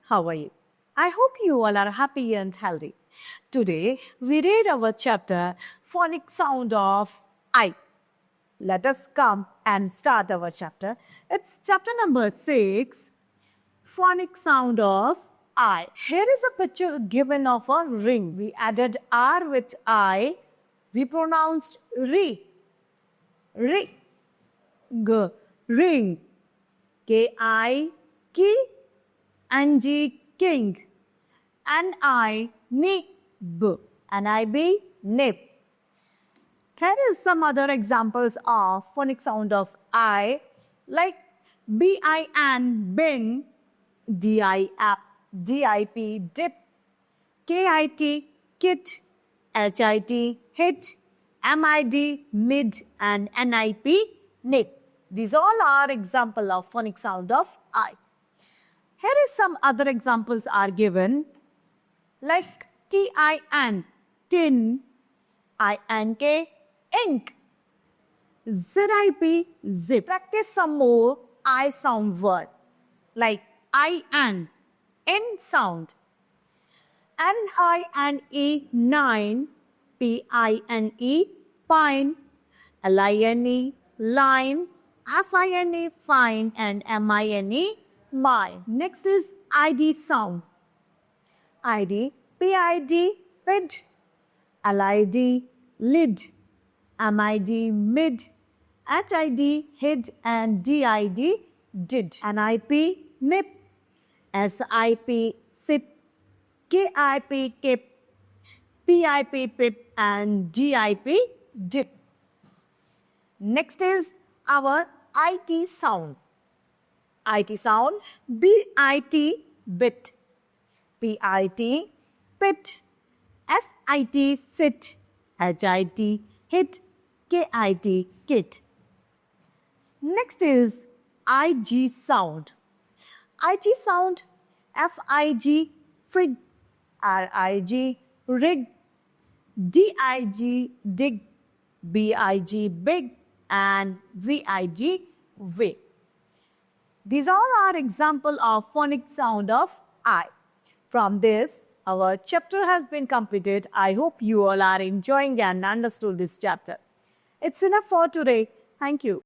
How are you? I hope you all are happy and healthy. Today, we read our chapter, Phonic Sound of I. Let us come and start our chapter. It's chapter number 6, Phonic Sound of I. Here is a picture given of a ring. We added R with I. We pronounced ri. Ri. G. Ring. K-I. Ki. N-G. King. N-I. Nib. N-I-B. Nib. Here is some other examples of phonic sound of I, like B-I-N, bin, D-I-P, dip, K-I-T, kit, H-I-T, hit, M-I-D, mid, and N-I-P, nip. These all are examples of phonic sound of I. Here is some other examples are given, like T-I-N, tin, I-N-K, ink, Z-I-P, zip. Practice some more I sound word, like I-N, N sound, N-I-N-E, nine, P-I-N-E, pine, L-I-N-E, line, F-I-N-E, fine, and M-I-N-E, mine. Next is I-D sound. I-D, P-I-D, pid, L-I-D, lid, M-I-D, mid, H-I-D, hid, and D-I-D, did. N-I-P, nip, S-I-P, sip, K-I-P, kip, P-I-P, pip, and D-I-P, dip. Next is our I-T sound. I-T sound, B-I-T, bit, P-I-T, pit, S-I-T, sit, H-I-T, hit, K-I-T, kit. Next is I-G sound. I-G sound, F-I-G, fig, R-I-G, rig, D-I-G, dig, B-I-G, big, and V-I-G, wig. These all are examples of phonic sound of I. From this, our chapter has been completed. I hope you all are enjoying and understood this chapter. It's enough for today. Thank you.